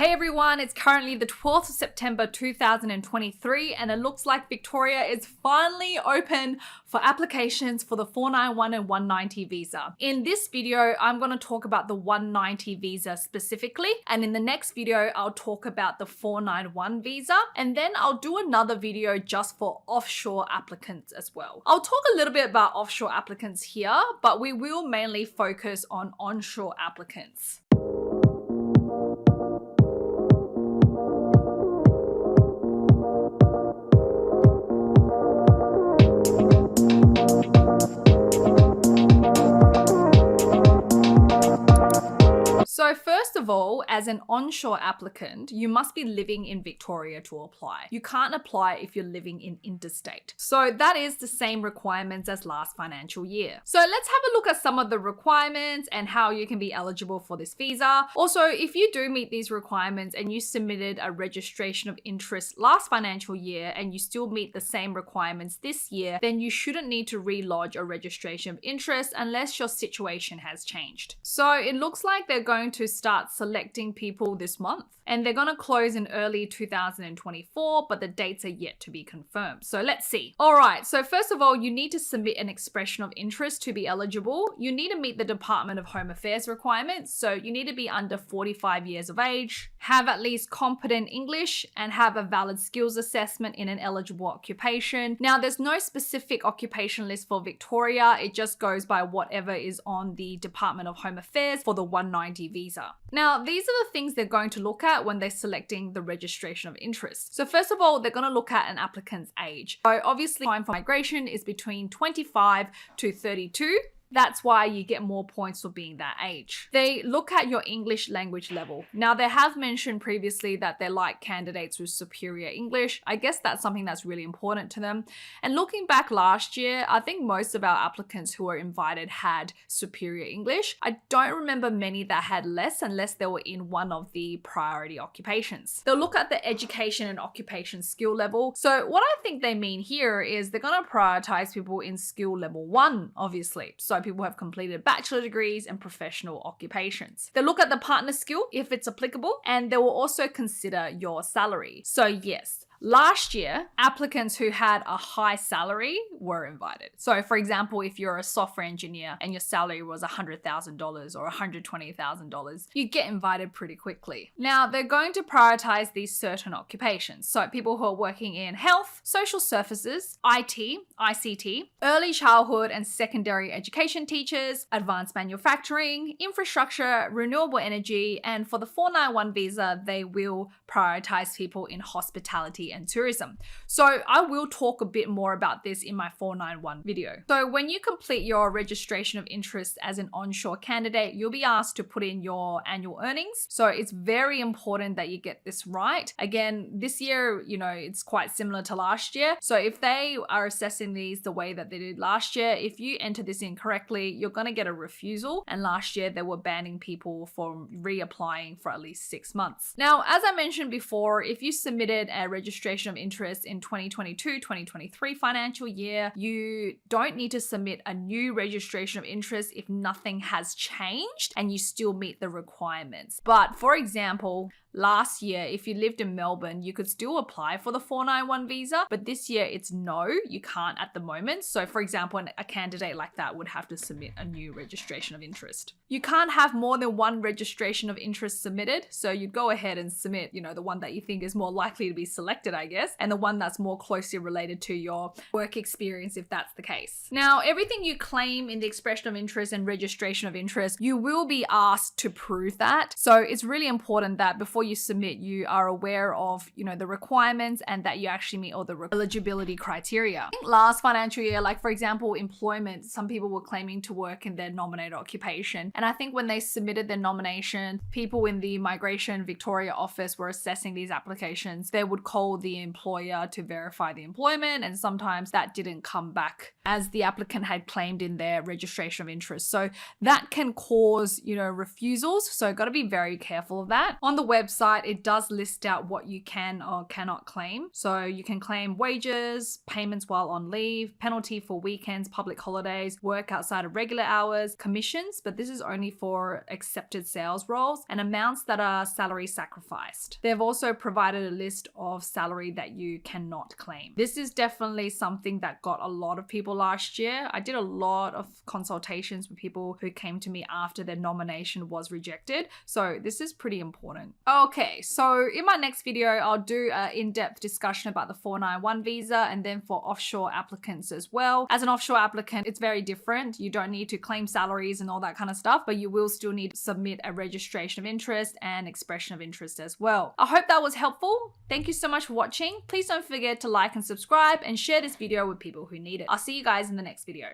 Hey everyone, it's currently the 12th of September 2023 and it looks like Victoria is finally open for applications for the 491 and 190 visa. In this video, I'm going to talk about the 190 visa specifically, and in the next video, I'll talk about the 491 visa, and then I'll do another video just for offshore applicants as well. I'll talk a little bit about offshore applicants here, but we will mainly focus on onshore applicants. So first of all, as an onshore applicant, you must be living in Victoria to apply. You can't apply if you're living in interstate. So that is the same requirements as last financial year. So let's have a look at some of the requirements and how you can be eligible for this visa. Also, if you do meet these requirements and you submitted a registration of interest last financial year and you still meet the same requirements this year, then you shouldn't need to relodge a registration of interest unless your situation has changed. So it looks like they're going to start selecting people this month, and they're going to close in early 2024, but the dates are yet to be confirmed. So let's see. All right, so first of all, you need to submit an expression of interest to be eligible. You need to meet the Department of Home Affairs requirements. So you need to be under 45 years of age, have at least competent English, and have a valid skills assessment in an eligible occupation. Now, there's no specific occupation list for Victoria. It just goes by whatever is on the Department of Home Affairs for the 190 visa. Now, these are the things they're going to look at when they're selecting the registration of interest. So first of all, they're going to look at an applicant's age. So obviously, time for migration is between 25 to 32. That's why you get more points for being that age. They look at your English language level. Now, they have mentioned previously that they like candidates with superior English. I guess that's something that's really important to them. And looking back last year, I think most of our applicants who were invited had superior English. I don't remember many that had less unless they were in one of the priority occupations. They'll look at the education and occupation skill level. So what I think they mean here is they're going to prioritize people in skill level 1, obviously. So people have completed bachelor degrees and professional occupations. They look at the partner skill if it's applicable, and they will also consider your salary. So yes, last year, applicants who had a high salary were invited. So for example, if you're a software engineer and your salary was $100,000 or $120,000, you get invited pretty quickly. Now, they're going to prioritize these certain occupations. So people who are working in health, social services, IT, ICT, early childhood and secondary education teachers, advanced manufacturing, infrastructure, renewable energy, and for the 491 visa, they will prioritize people in hospitality and tourism. So I will talk a bit more about this in my 491 video. So when you complete your registration of interest as an onshore candidate, you'll be asked to put in your annual earnings. So it's very important that you get this right. Again, this year, it's quite similar to last year. So if they are assessing these the way that they did last year, if you enter this incorrectly, you're going to get a refusal. And last year they were banning people from reapplying for at least 6 months. Now, as I mentioned before, if you submitted a registration of interest in 2022-2023 financial year, you don't need to submit a new registration of interest if nothing has changed and you still meet the requirements. But for example, last year, if you lived in Melbourne, you could still apply for the 491 visa, but this year it's no, you can't at the moment. So for example, a candidate like that would have to submit a new registration of interest. You can't have more than one registration of interest submitted. So you'd go ahead and submit, the one that you think is more likely to be selected, I guess, and the one that's more closely related to your work experience, if that's the case. Now, everything you claim in the expression of interest and registration of interest, you will be asked to prove that. So it's really important that before you submit, you are aware of, the requirements and that you actually meet all the eligibility criteria. I think last financial year, like for example, employment, some people were claiming to work in their nominated occupation. And I think when they submitted their nomination, people in the Migration Victoria office were assessing these applications. They would call the employer to verify the employment, and sometimes that didn't come back as the applicant had claimed in their registration of interest. So that can cause, refusals. So got to be very careful of that. On the website, website, it does list out what you can or cannot claim. So you can claim wages, payments while on leave, penalty for weekends, public holidays, work outside of regular hours, commissions, but this is only for accepted sales roles, and amounts that are salary sacrificed. They've also provided a list of salary that you cannot claim. This is definitely something that got a lot of people last year. I did a lot of consultations with people who came to me after their nomination was rejected. So this is pretty important. Okay, so in my next video, I'll do an in-depth discussion about the 491 visa and then for offshore applicants as well. As an offshore applicant, it's very different. You don't need to claim salaries and all that kind of stuff, but you will still need to submit a registration of interest and expression of interest as well. I hope that was helpful. Thank you so much for watching. Please don't forget to like and subscribe and share this video with people who need it. I'll see you guys in the next video.